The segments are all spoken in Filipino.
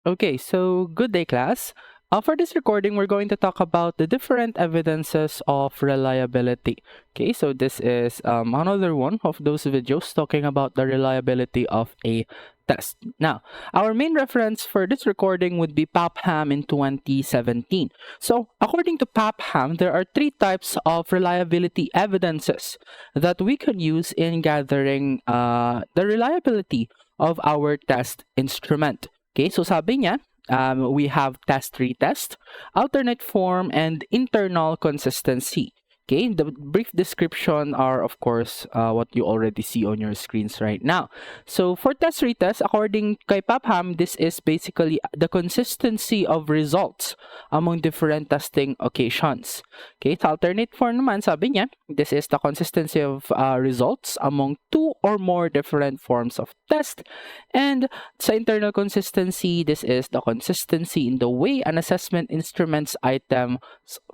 Okay, so good day, class. For this recording, we're going to talk about the different evidences of reliability. Okay, so this is another one of those videos talking about the reliability of a test. Now, our main reference for this recording would be Popham in 2017. So, according to Popham, there are three types of reliability evidences that we can use in gathering the reliability of our test instrument. Okay, so sabi niya, we have test retest, alternate form, and internal consistency. Okay, the brief description are, of course, what you already see on your screens right now. So for test retest, according kay Popham, this is basically the consistency of results among different testing occasions. Okay, sa alternate form naman, sabi niya, this is the consistency of results among two or more different forms of test. And sa internal consistency, this is the consistency in the way an assessment instrument's items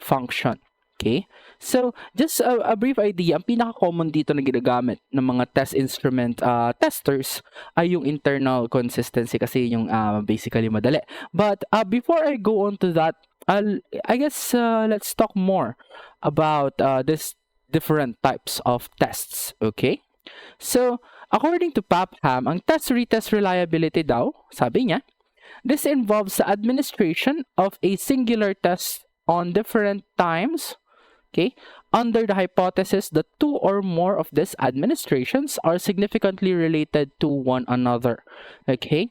function. Okay? So, just a brief idea, ang pinaka-common dito na ginagamit ng mga test instrument testers ay yung internal consistency kasi yung basically madali. But before I go on to that, I guess let's talk more about this different types of tests. Okay? So, according to Popham, ang test-retest reliability daw, sabi niya, this involves the administration of a singular test on different times, okay, under the hypothesis that two or more of these administrations are significantly related to one another. Okay?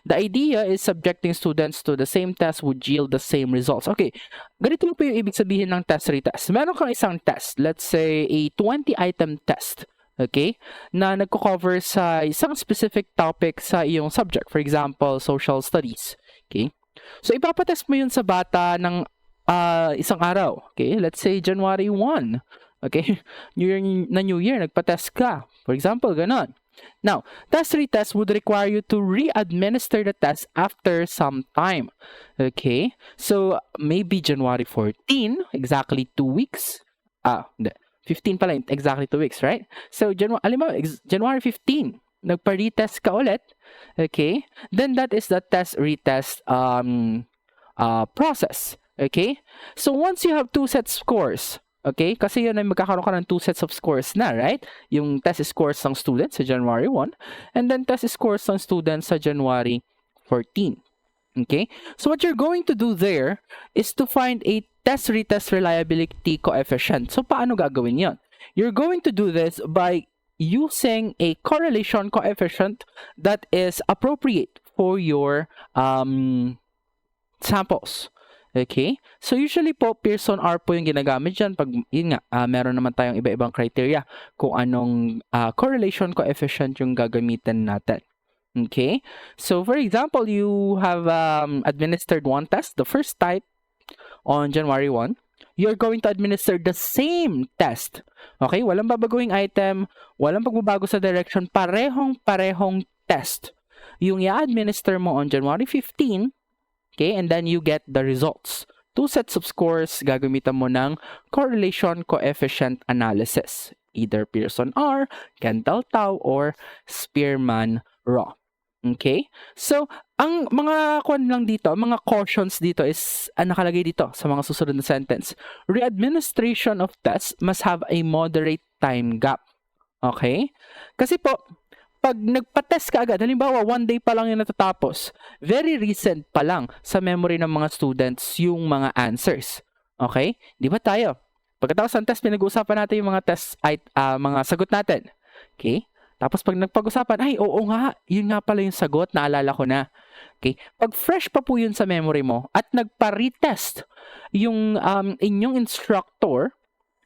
The idea is subjecting students to the same test would yield the same results. Okay, ganito po yung ibig sabihin ng test-retest. Meron kang isang test, let's say a 20-item test. Okay, na nagko-cover sa isang specific topic sa iyong subject. For example, social studies. Okay, so ipapatest mo yun sa bata ng isang araw. Okay, let's say January 1. Okay, New Year, nagpa-test ka. For example, ganon. Now, test-retest would require you to re-administer the test after some time. Okay, so maybe January 14, exactly 2 weeks. 15 pala, exactly 2 weeks, right? So, January 15, nagpa-retest ka ulit, okay? Then that is the test-retest process, okay? So, once you have 2 sets scores, okay? Kasi yun ay magkakaroon ka ng 2 sets of scores na, right? Yung test scores ng students sa January 1, and then test scores ng students sa January 14. Okay? So what you're going to do there is to find a test-retest reliability coefficient. So paano gagawin yon? You're going to do this by using a correlation coefficient that is appropriate for your samples. Okay? So usually po, Pearson R po yung ginagamit dyan. Pag, yun nga, meron naman tayong iba-ibang criteria kung anong correlation coefficient yung gagamitin natin. Okay, so for example, you have administered one test, the first type on January 1. You're going to administer the same test. Okay, walang babaguing item, walang pagbabago sa direction, parehong test. Yung i-administer mo on January 15, okay, and then you get the results. 2 sets of scores, gagamitan mo ng correlation coefficient analysis. Either Pearson R, Kendall-Tau, or Spearman-Raw. Okay? So, ang mga mga cautions dito is nakalagay dito sa mga susunod na sentence. Re-administration of tests must have a moderate time gap. Okay? Kasi po, pag nagpa-test ka agad, halimbawa 1 day pa lang yung natatapos, very recent pa lang sa memory ng mga students yung mga answers. Okay? Di ba tayo? Pagkatapos ng test, pinag-uusapan natin yung mga test, mga sagot natin. Okay? Tapos pag nagpag-usapan, ay oo nga, yun nga pala yung sagot, naalala ko na. Okay? Pag fresh pa po yun sa memory mo at nagpa-retest yung inyong instructor,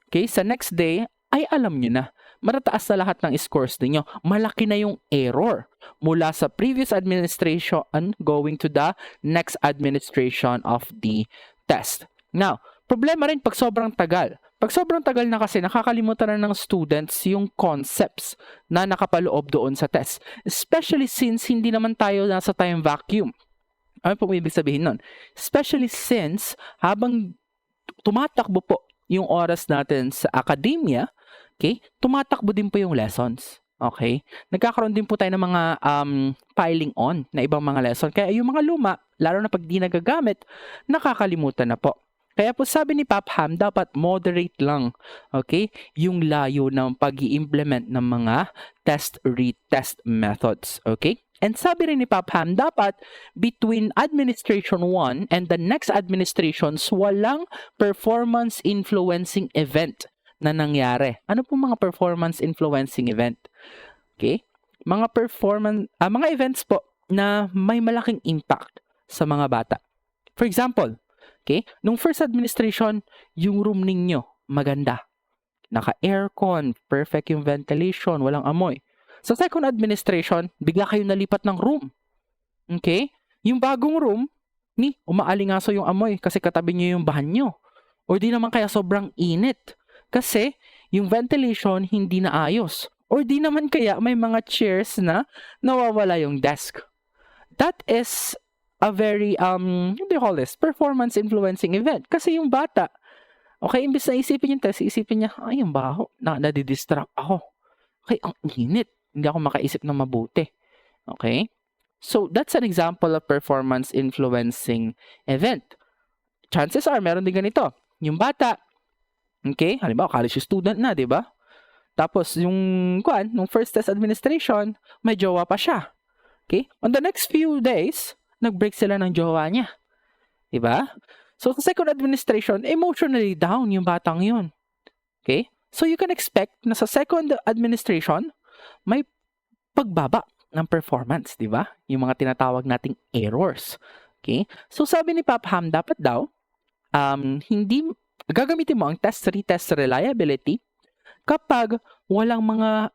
okay, sa next day, ay alam nyo na. Matataas na lahat ng scores ninyo. Malaki na yung error mula sa previous administration going to the next administration of the test. Now, problema rin pag sobrang tagal. Pag sobrang tagal na kasi, nakakalimutan na ng students yung concepts na nakapaloob doon sa test. Especially since hindi naman tayo nasa time vacuum. Ano po ibig sabihin nun? Especially since habang tumatakbo po yung oras natin sa academia, okay, tumatakbo din po yung lessons. Okay? Nagkakaroon din po tayo ng mga piling on na ibang mga lesson. Kaya yung mga luma, lalo na pag di nagagamit, nakakalimutan na po. Kaya po sabi ni Popham, dapat moderate lang, okay, yung layo ng pag-i-implement ng mga test-retest methods, okay? And sabi rin ni Popham, dapat between administration 1 and the next administrations, walang performance influencing event na nangyari. Ano po mga performance influencing event? Okay? Mga mga events po na may malaking impact sa mga bata. For example, okay, nung first administration, yung room ninyo maganda. Naka-aircon, perfect yung ventilation, walang amoy. Sa second administration, bigla kayo nalipat ng room. Okay? Yung bagong room, umaalingaso yung amoy kasi katabi nyo yung bahan nyo. O di naman kaya sobrang init kasi yung ventilation hindi na ayos. Or di naman kaya may mga chairs na nawawala yung desk. That is a very, what do you call this? Performance influencing event. Kasi yung bata, okay, imbis na isipin yung test, isipin niya, ay, yung baho, nadidistract ako. Okay, ang init. Hindi ako makaisip ng mabuti. Okay? So, that's an example of performance influencing event. Chances are, meron din ganito. Yung bata, okay, halimbawa, college student na, di ba? Tapos, nung first test administration, may jowa pa siya. Okay? On the next few days, nag-break sila ng jowa niya. Di ba? So, sa second administration, emotionally down yung batang yun. Okay? So, you can expect na sa second administration, may pagbaba ng performance, di ba? Yung mga tinatawag nating errors. Okay? So, sabi ni Popham, dapat daw, gagamitin mo ang test-retest reliability kapag walang mga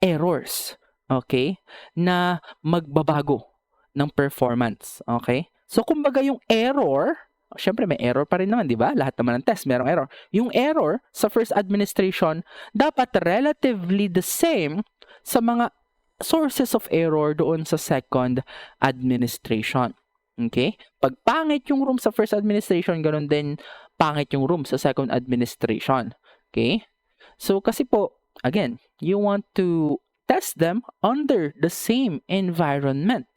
errors, okay, na magbabago ng performance, okay? So, kumbaga yung error, syempre may error pa rin naman, di ba? Lahat naman ng test, merong error. Yung error sa first administration, dapat relatively the same sa mga sources of error doon sa second administration. Okay? Pag pangit yung room sa first administration, ganun din pangit yung room sa second administration. Okay? So, kasi po, again, you want to test them under the same environment,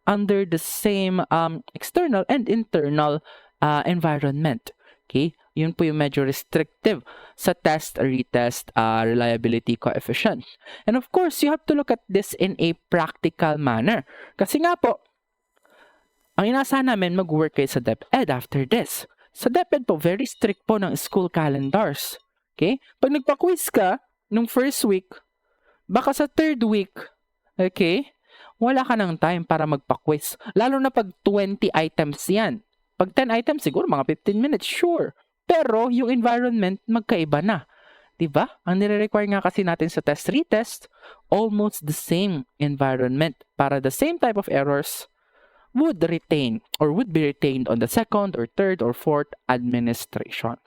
under the same external and internal environment. Okay? Yun po yung medyo restrictive sa test-retest reliability coefficient. And of course, you have to look at this in a practical manner. Kasi nga po, ang inaasahan namin mag-work kayo sa DepEd after this. Sa DepEd po, very strict po ng school calendars. Okay? Pag nagpa-quiz ka nung first week, baka sa third week, okay, wala ka ng time para magpa-quiz. Lalo na pag 20 items yan. Pag 10 items, siguro mga 15 minutes, sure. Pero yung environment, magkaiba na. Diba? Ang nire-require nga kasi natin sa test-retest, almost the same environment para the same type of errors would be retained on the second or third or fourth administration.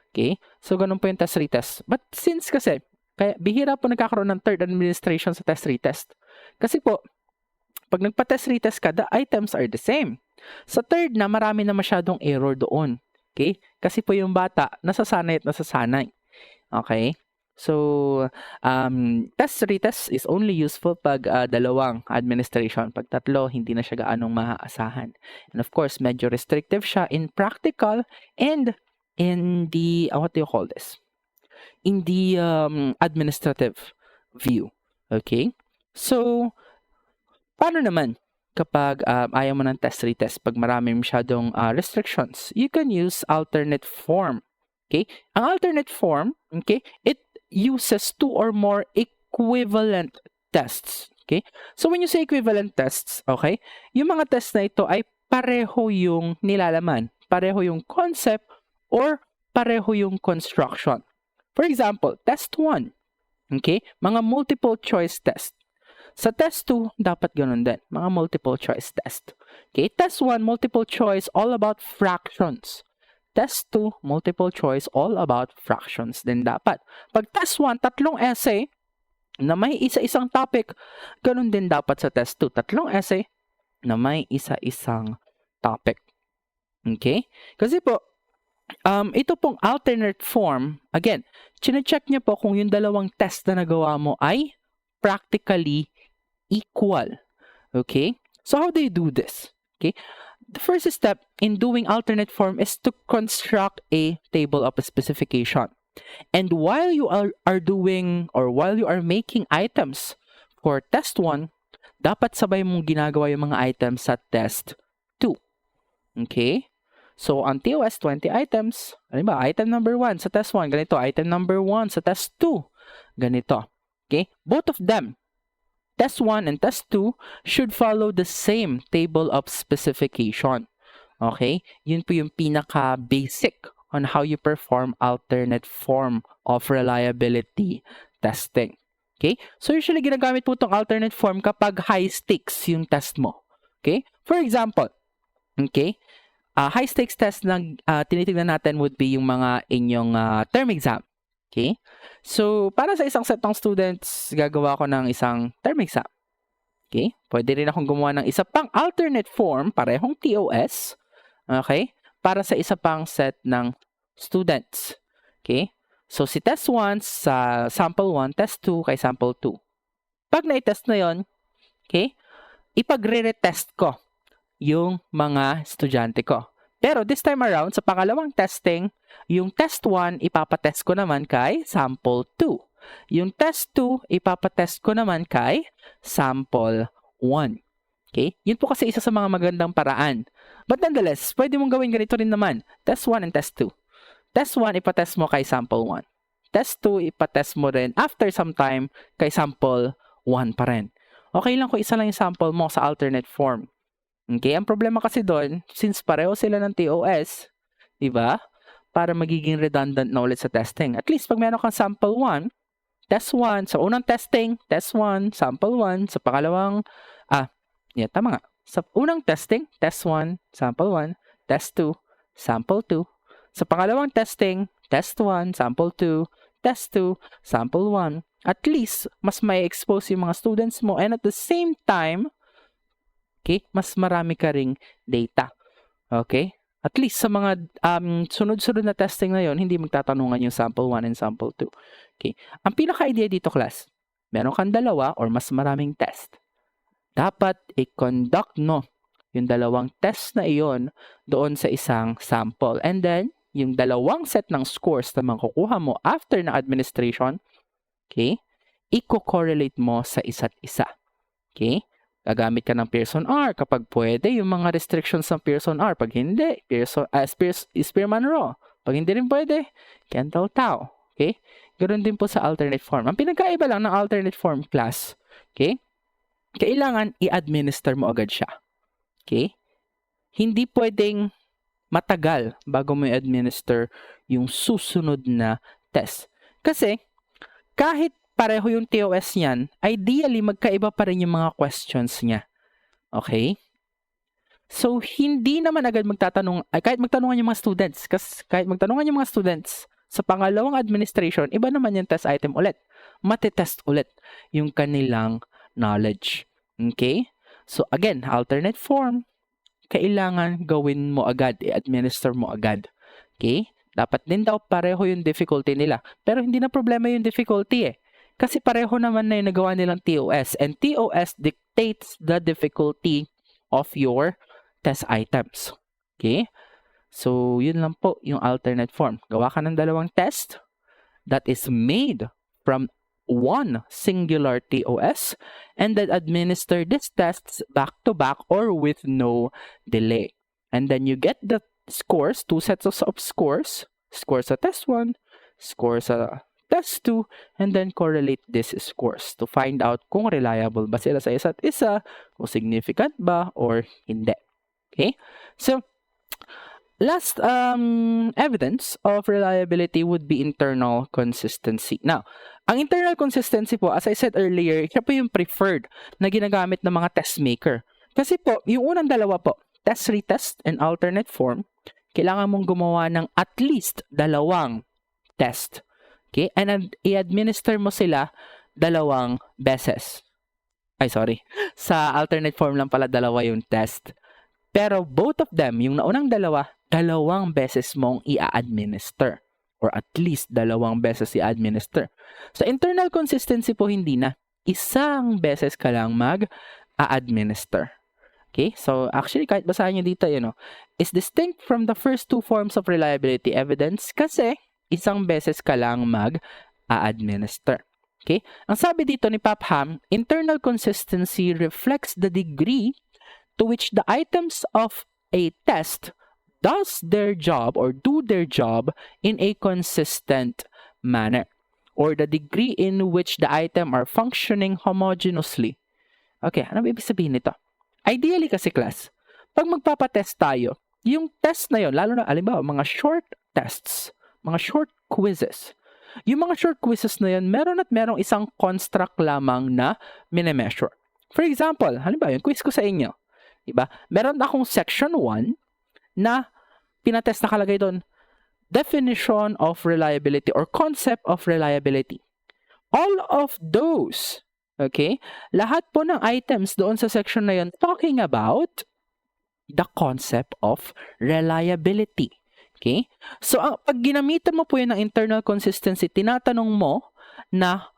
Okay? So, ganun po yung test-retest. But since kasi, kaya bihira po nagkakaroon ng third administration sa test-retest. Kasi po, pag nagpa-test-retest ka, the items are the same. Sa third na, marami na masyadong error doon. Okay? Kasi po yung bata, nasasanay at nasasanay. Okay? So, test-retest is only useful pag dalawang administration. Pag tatlo, hindi na siya gaanong maaasahan. And of course, medyo restrictive siya in practical and in the, what do you call this? In the administrative view. Okay? So, paano naman kapag ayaw mo ng test-retest, pag marami masyadong restrictions? You can use alternate form. Okay? Ang alternate form, okay, it uses two or more equivalent tests. Okay? So, when you say equivalent tests, okay, yung mga tests na ito ay pareho yung nilalaman, pareho yung concept, or pareho yung construction. For example, test 1, okay, mga multiple choice test. Sa test 2, dapat ganun din, mga multiple choice test. Okay, test 1, multiple choice, all about fractions. Test 2, multiple choice, all about fractions din dapat. Pag test 1, tatlong essay na may isa-isang topic, ganun din dapat sa test 2. Tatlong essay na may isa-isang topic. Okay? Kasi po, ito pong alternate form, again, chine-check niya po kung yung dalawang test na nagawa mo ay practically equal. Okay? So how do you do this? Okay? The first step in doing alternate form is to construct a table of specification. And while you are doing or while you are making items for test 1, dapat sabay mong ginagawa yung mga items sa test 2. Okay? So, on TOS, 20 items. Ano ba? Item number 1 sa test 1, ganito. Item number 1 sa test 2, ganito. Okay? Both of them, test 1 and test 2, should follow the same table of specification. Okay? Yun po yung pinaka-basic on how you perform alternate form of reliability testing. Okay? So, usually ginagamit po itong alternate form kapag high stakes yung test mo. Okay? For example, okay, high stakes test na tinitignan natin would be yung mga inyong term exam. Okay? So, para sa isang set ng students, gagawa ko ng isang term exam. Okay? Pwede rin akong gumawa ng isa pang alternate form, parehong TOS. Okay? Para sa isa pang set ng students. Okay? So, si test 1 sa sample 1, test 2 kay sample 2. Pag na-test na yon, okay, ipagre-retest ko yung mga estudyante ko. Pero this time around, sa pangalawang testing, yung test 1, ipapatest ko naman kay sample 2. Yung test 2, ipapatest ko naman kay sample 1. Okay? Yun po kasi isa sa mga magandang paraan. But nonetheless, pwede mong gawin ganito rin naman. Test 1 and test 2. Test 1, ipatest mo kay sample 1. Test 2, ipatest mo rin after some time kay sample 1 pa rin. Okay lang kung isa lang yung sample mo sa alternate form. Okay, ang problema kasi doon, since pareho sila ng TOS, di ba? Para magiging redundant na ulit sa testing. At least, pag meron kang sample 1, test 1, sa unang testing, test 1, sample 1, sa pangalawang, tama nga. Sa unang testing, test 1, sample 1, test 2, sample 2. Sa pangalawang testing, test 1, sample 2, test 2, sample 1. At least, mas may expose yung mga students mo and at the same time, okay, mas marami ka ring data. Okay? At least sa mga sunod-sunod na testing na yon, hindi magtatanungan yung sample 1 and sample 2. Okay? Ang pinaka-idea dito, class, meron kang dalawa or mas maraming test. Dapat i-conduct no yung dalawang test na iyon doon sa isang sample. And then, yung dalawang set ng scores na makukuha mo after na administration, okay, i-correlate mo sa isa't isa. Okay? Gagamit ka ng Pearson R kapag pwede, yung mga restrictions ng Pearson R. Pag hindi, Spearman Rho. Pag hindi rin pwede, Kentel-Tau. Okay? Ganoon din po sa alternate form. Ang pinagkaiba lang ng alternate form, class, okay, kailangan i-administer mo agad siya. Okay? Hindi pwedeng matagal bago mo i-administer yung susunod na test. Kasi, kahit pareho yung TOS niyan, ideally, magkaiba pa rin yung mga questions niya. Okay? So, hindi naman agad magtatanong, kahit magtanungan yung mga students, kahit magtanungan yung mga students, sa pangalawang administration, iba naman yung test item ulit. Matitest ulit yung kanilang knowledge. Okay? So, again, alternate form, kailangan gawin mo agad, i-administer mo agad. Okay? Dapat din daw pareho yung difficulty nila. Pero hindi na problema yung difficulty eh. Kasi pareho naman na yung nagawa nilang TOS. And TOS dictates the difficulty of your test items. Okay? So, yun lang po yung alternate form. Gawa ka ng dalawang test that is made from one singular TOS and then administer these tests back-to-back or with no delay. And then you get the scores, two sets of scores, scores sa test 1, scores sa test 2, and then correlate these scores to find out kung reliable ba sila sa isa't isa, kung significant ba or hindi. Okay? So, last evidence of reliability would be internal consistency. Now, ang internal consistency po, as I said earlier, siya po yung preferred na ginagamit ng mga test maker. Kasi po, yung unang dalawa po, test, retest, and alternate form, kailangan mong gumawa ng at least dalawang test. Okay? And i-administer mo sila dalawang beses. Ay, sorry. Sa alternate form lang pala dalawa yung test. Pero both of them, yung naunang dalawa, dalawang beses mong i-administer. Or at least dalawang beses i-administer. Sa internal consistency po, hindi na. isang beses ka lang mag-a-administer. Okay? So, actually, kahit basahin nyo dito, is distinct from the first two forms of reliability evidence kasi isang beses ka lang mag-a-administer. Okay? Ang sabi dito ni Popham, internal consistency reflects the degree to which the items of a test does their job or do their job in a consistent manner, or the degree in which the item are functioning homogeneously. Okay, ano ibig sabihin nito? Ideally kasi class, pag magpapatest tayo, yung test na yon, lalo na, alimbawa, mga short tests, mga short quizzes, yung mga short quizzes na yon, meron isang construct lamang na minimeasure. For example, halimbawa, yung quiz ko sa inyo, diba? Meron akong section 1 na pinatest na kalagay doon, definition of reliability or concept of reliability. All of those, okay, lahat po ng items doon sa section na yun talking about the concept of reliability. Okay? So, pag ginamitan mo po yun ng internal consistency, tinatanong mo na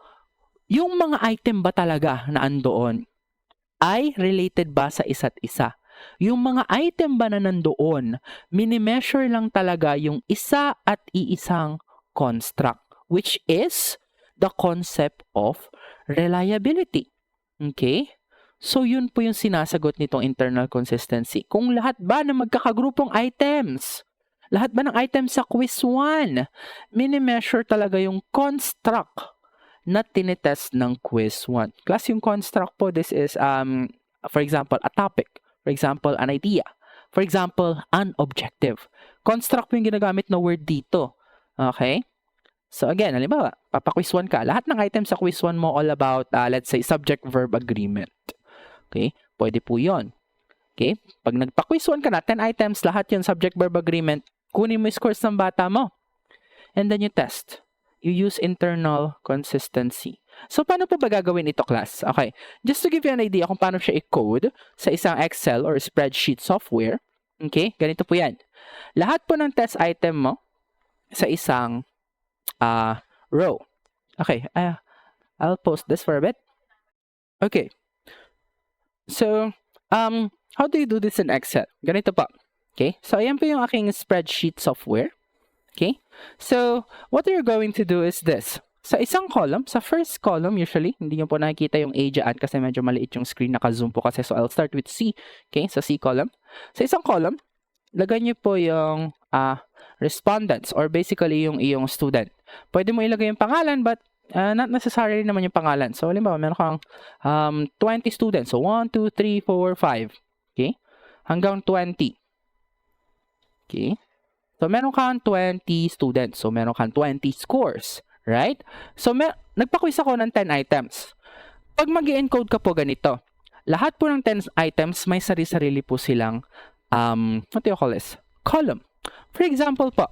yung mga item ba talaga na andoon ay related ba sa isa't isa? Yung mga item ba na nandoon, mini-measure lang talaga yung isa at iisang construct, which is the concept of reliability. Okay? So, yun po yung sinasagot nitong internal consistency. Kung lahat ba na magkakagrupong items, lahat ba ng items sa quiz 1, mini-measure talaga yung construct na tinitest ng quiz 1. Class, yung construct po, this is, for example, a topic. For example, an idea. For example, an objective. Construct po yung ginagamit na word dito. Okay? So again, halimbawa, papaquiz 1 ka. Lahat ng items sa quiz 1 mo all about, let's say, subject-verb agreement. Okay? Pwede po yun. Okay? Pag nagpa-quiz 1 ka na, 10 items, lahat yun subject-verb agreement, kunin mo yung scores ng bata mo. And then you test. You use internal consistency. So, paano po ba gagawin ito, class? Okay. Just to give you an idea kung paano siya i-code sa isang Excel or spreadsheet software. Okay? Ganito po yan. Lahat po ng test item mo sa isang row. Okay. I'll post this for a bit. Okay. So, how do you do this in Excel? Ganito po. Okay? So, ayan po yung aking spreadsheet software. Okay? So, what you're going to do is this. Sa isang column, sa first column usually, hindi nyo po nakikita yung A dyan kasi medyo maliit yung screen, naka-zoom po kasi. So, I'll start with C. Okay? Sa C column. Sa isang column, lagay nyo po yung respondents or basically yung iyong student. Pwede mo ilagay yung pangalan but not necessarily naman yung pangalan. So, halimbawa, meron kang 20 students. So, 1, 2, 3, 4, 5. Okay? Hanggang 20. Okay? So, meron kang 20 students. So, meron kang 20 scores. Right? So, nagpa-quiz ako ng 10 items. Pag mag-i-encode ka po ganito, lahat po ng 10 items may sarili-sarili po silang, what do you call this? Column. For example po,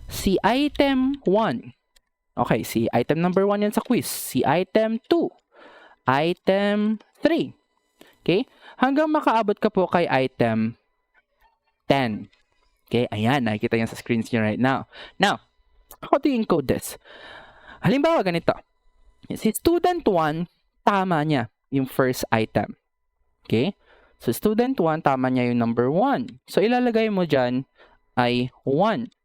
si item 1. Okay, si item number 1 yan sa quiz. Si item 2. Item 3. Okay? Hanggang makaabot ka po kay item 10. Okay, ayan, nakikita yan sa screens nyo right now. Now, how do you encode this? Halimbawa, ganito. Si student 1, tama niya yung first item. Okay? So, student 1, tama niya yung number 1. So, ilalagay mo dyan ay 1.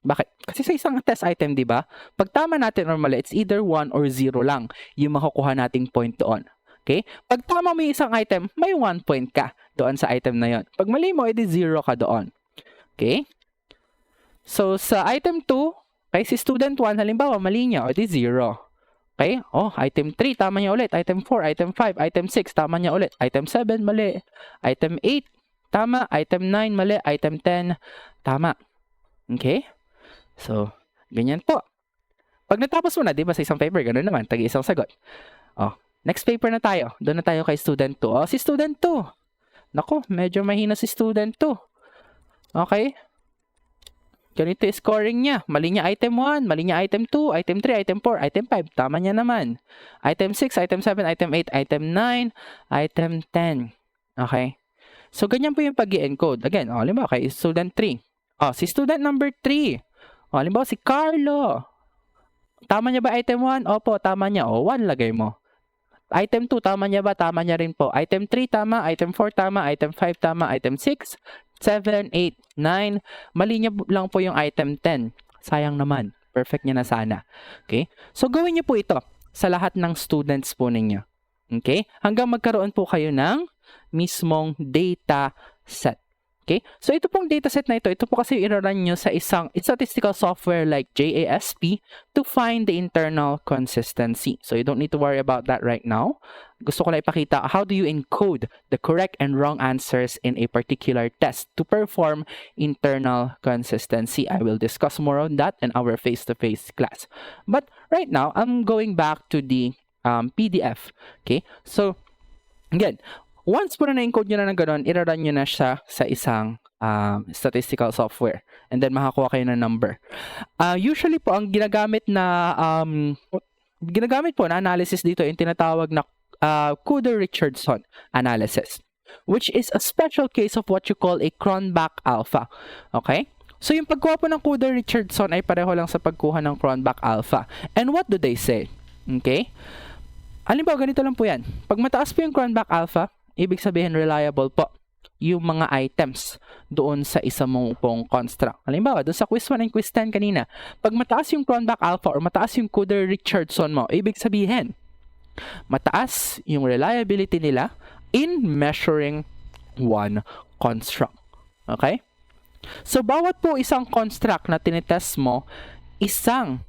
Bakit? Kasi sa isang test item, di ba? Pag tama natin normally, it's either 1 or 0 lang yung makukuha nating point doon. Okay? Pag tama mo yung isang item, may 1 point ka doon sa item na yon. Pag mali mo, edi 0 ka doon. Okay? So, sa item 2, kay si student 1, halimbawa, mali niya, o di 0. Okay? Oh, item 3, tama niya ulit. Item 4, item 5, item 6, tama niya ulit. Item 7, mali. Item 8, tama. Item 9, mali. Item 10, tama. Okay? So, ganyan po. Pag natapos mo na, di ba, sa isang paper, ganoon naman, tagi-isang sagot. Oh, next paper na tayo. Doon na tayo kay student 2. Oh, si student 2. Naku, medyo mahina si student 2. Okay? Ganito yung scoring niya. Mali niya item 1, mali niya item 2, item 3, item 4, item 5. Tama niya naman. Item 6, item 7, item 8, item 9, item 10. Okay? So, ganyan po yung pag-i-encode. Again, halimbawa kay student 3. Oh, si student number 3. Oh, halimbawa si Carlo. Tama niya ba item 1? Opo, tama niya. Oh, 1 lagay mo. Item 2, tama niya ba? Tama niya rin po. Item 3, tama. Item 4, tama. Item 5, tama. Item 6, 7, 8, 9. Mali niya lang po yung item 10. Sayang naman. Perfect niya na sana. Okay? So, gawin niyo po ito sa lahat ng students po ninyo. Okay? Hanggang magkaroon po kayo ng mismong data set. Okay? So, ito pong dataset na ito po kasi i-run nyo sa isang statistical software like JASP to find the internal consistency. So, you don't need to worry about that right now. Gusto ko lang ipakita how do you encode the correct and wrong answers in a particular test to perform internal consistency. I will discuss more on that in our face-to-face class. But right now, I'm going back to the PDF. Okay? So, again, once po na na-encode nyo na ng gano'n, i-run nyo na siya sa isang statistical software. And then, makakuha kayo ng number. Usually po, ang ginagamit po na analysis dito yung tinatawag na Kuder-Richardson analysis, which is a special case of what you call a Cronbach alpha. Okay? So, yung pagkuha po ng Kuder-Richardson ay pareho lang sa pagkuha ng Cronbach alpha. And what do they say? Okay? Halimbawa, ganito lang po yan. Pag mataas po yung Cronbach alpha, ibig sabihin reliable po yung mga items doon sa isa mong pong construct. Halimbawa, doon sa quiz 1 and quiz 10 kanina, pag mataas yung Cronbach alpha or mataas yung Kuder-Richardson mo, ibig sabihin, mataas yung reliability nila in measuring one construct. Okay? So, bawat po isang construct na tinitest mo, isang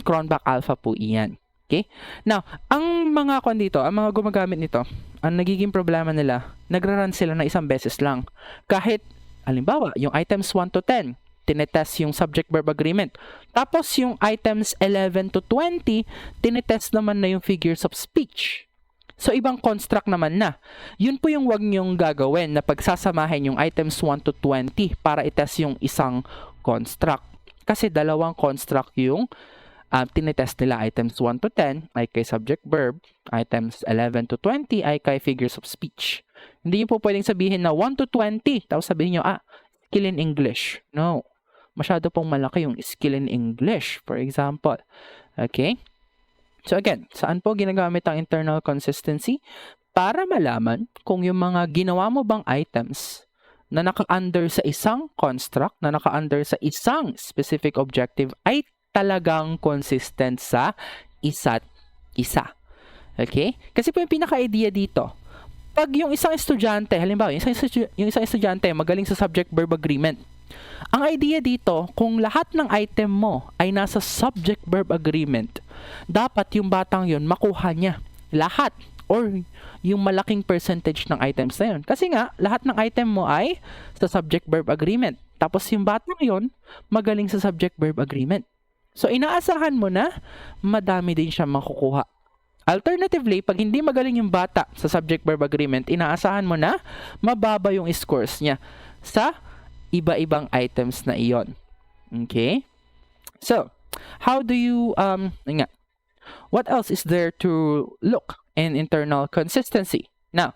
Cronbach alpha po iyan. Okay? Now, ang mga gumagamit nito, ang nagiging problema nila, nagra-run sila na isang beses lang. Kahit, halimbawa, yung items 1 to 10, tinetest yung subject-verb agreement. Tapos, yung items 11 to 20, tinetest naman na yung figures of speech. So, ibang construct naman na. Yun po yung wag nyong gagawin na pagsasamahin yung items 1 to 20 para itest yung isang construct. Kasi dalawang construct yung tinetest nila. Items 1 to 10 ay kay subject-verb, items 11 to 20 ay kay figures of speech. Hindi nyo po pwedeng sabihin na 1 to 20, tapos sabihin nyo, skill in English. No. Masyado pong malaki yung skill in English, for example. Okay? So again, saan po ginagamit ang internal consistency? Para malaman kung yung mga ginawa mo bang items na naka-under sa isang construct, na naka-under sa isang specific objective ay talagang consistent sa isa't isa. Okay? Kasi po yung pinaka-idea dito, pag yung isang estudyante, halimbawa, yung isang estudyante magaling sa subject-verb agreement, ang idea dito, kung lahat ng item mo ay nasa subject-verb agreement, dapat yung batang yun makuha niya lahat or yung malaking percentage ng items na yun. Kasi nga, lahat ng item mo ay sa subject-verb agreement. Tapos yung batang yun, magaling sa subject-verb agreement. So, inaasahan mo na madami din siya makukuha. Alternatively, pag hindi magaling yung bata sa subject-verb agreement, inaasahan mo na mababa yung scores niya sa iba-ibang items na iyon. Okay? So, how do you, what else is there to look in internal consistency? Now,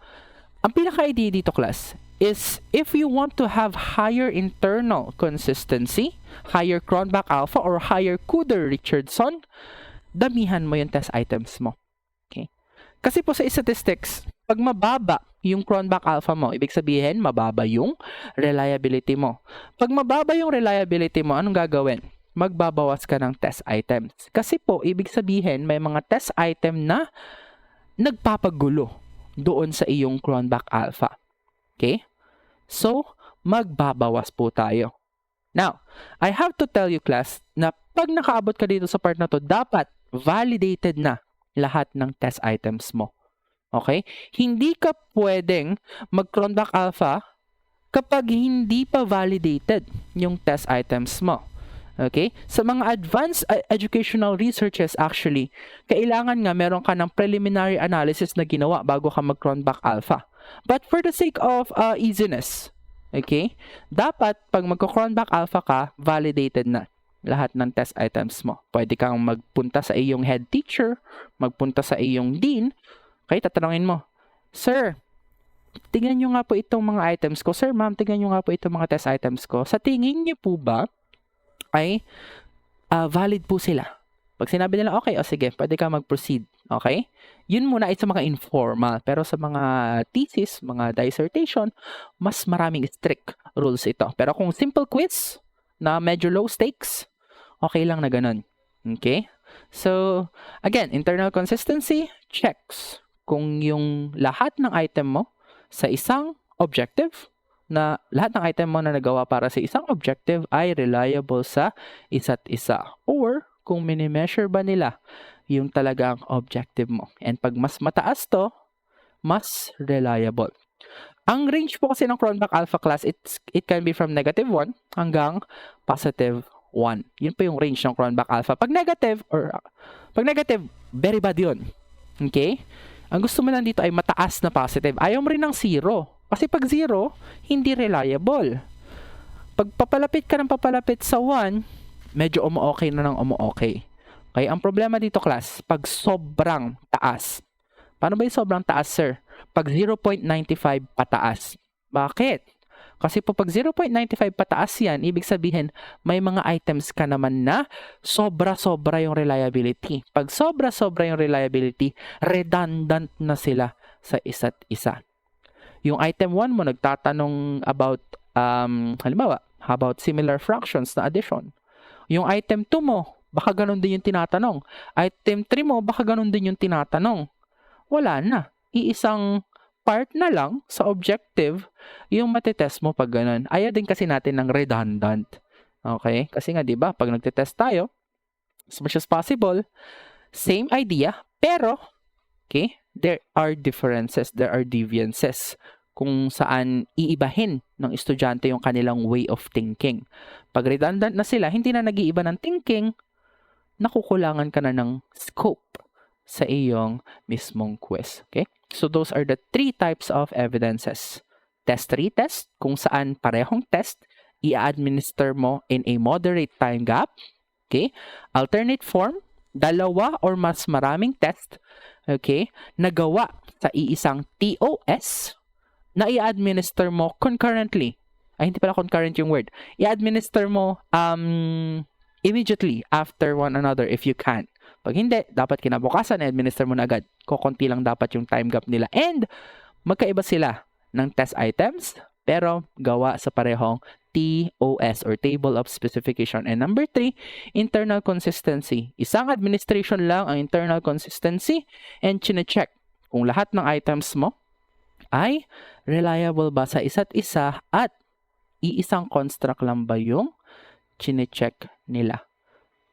ang pinaka-idea dito, class, is if you want to have higher internal consistency, higher Cronbach alpha, or higher Kuder-Richardson, damihan mo yung test items mo. Okay? Kasi po sa statistics, pag mababa yung Cronbach alpha mo, ibig sabihin, mababa yung reliability mo. Pag mababa yung reliability mo, anong gagawin? Magbabawas ka ng test items. Kasi po, ibig sabihin, may mga test item na nagpapagulo doon sa iyong Cronbach alpha. Okay? So, magbabawas po tayo. Now, I have to tell you, class, na pag nakaabot ka dito sa part na to, dapat validated na lahat ng test items mo. Okay? Hindi ka pwedeng mag-Cronbach alpha kapag hindi pa validated yung test items mo. Okay? Sa mga advanced educational researches, actually, kailangan nga meron ka ng preliminary analysis na ginawa bago ka mag-Cronbach alpha. But for the sake of easiness, okay, dapat pag magko-Cronbach alpha ka, validated na lahat ng test items mo. Pwede kang magpunta sa iyong head teacher, magpunta sa iyong dean, okay, tatanungin mo, Sir, tingnan nyo nga po itong mga items ko. Sir, ma'am, tingnan nyo nga po itong mga test items ko. Sa tingin nyo po ba ay valid po sila? Pag sinabi nila, okay, o sige, pwede ka mag-proceed. Okay? Yun muna ay sa mga informal. Pero sa mga thesis, mga dissertation, mas maraming strict rules ito. Pero kung simple quiz na medyo low stakes, okay lang na ganun. Okay? So, again, internal consistency, checks. Kung yung lahat ng item mo sa isang objective, na lahat ng item mo na nagawa para sa isang objective ay reliable sa isa't isa. Or, kung mini-measure ba nila yung talagang objective mo. And pag mas mataas to, mas reliable. Ang range po kasi ng cronbach alpha class, it can be from -1 hanggang +1. Yun po yung range ng cronbach alpha. Pag negative, very bad yun. Okay? Ang gusto mo lang dito ay mataas na positive. Ayaw mo rin ng 0. Kasi pag 0, hindi reliable. Pag papalapit ka ng papalapit sa 1, medyo umu-okay na ng umu-okay. Okay? Ang problema dito, class, pag sobrang taas. Paano ba yung sobrang taas, sir? Pag 0.95 pataas. Bakit? Kasi po pag 0.95 pataas yan, ibig sabihin may mga items ka naman na sobra-sobra yung reliability. Pag sobra-sobra yung reliability, redundant na sila sa isa't isa. Yung item 1 mo nagtatanong about, halimbawa, about similar fractions na addition. Yung item 2 mo, baka ganun din yung tinatanong. Item 3 mo, baka ganun din yung tinatanong. Wala na. Iisang part na lang sa objective yung matitest mo pag ganun. Ayaw din kasi natin ng redundant. Okay? Kasi nga, di ba, pag nagtitest tayo, as much as possible, same idea, pero, okay, there are differences, there are deviances kung saan iibahin ng estudyante yung kanilang way of thinking. Pag redundant na sila, hindi na nag-iiba ng thinking, nakukulangan ka na ng scope sa iyong mismong quiz. Okay? So those are the 3 types of evidences. Test-retest, kung saan parehong test, i-administer mo in a moderate time gap. Okay? Alternate form, dalawa or mas maraming test, okay, nagawa sa iisang TOS na i-administer mo concurrently. Ay, hindi pala concurrent yung word. I-administer mo immediately after one another if you can. Pag hindi, dapat kinabukasan i-administer mo na agad. Kukunti lang dapat yung time gap nila. And magkaiba sila ng test items pero gawa sa parehong TOS or Table of Specification. And number 3, internal consistency. Isang administration lang ang internal consistency and chine-check kung lahat ng items mo ay reliable ba sa isa't isa at iisang construct lang ba yung chine-check nila.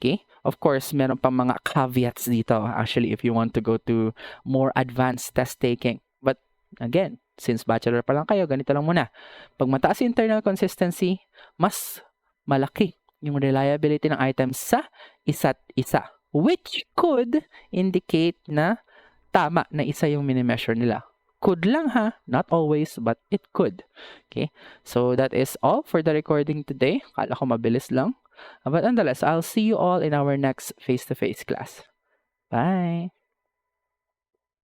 Okay? Of course, meron pang mga caveats dito actually if you want to go to more advanced test taking. But again, since bachelor pa lang kayo, ganito lang muna. Pag mataas yung internal consistency, mas malaki yung reliability ng items sa isa't isa. Which could indicate na tama na isa yung mini-measure nila. Could lang ha, not always, but it could. Okay? So that is all for the recording today. Kala ko mabilis lang. But nonetheless, I'll see you all in our next face-to-face class. Bye!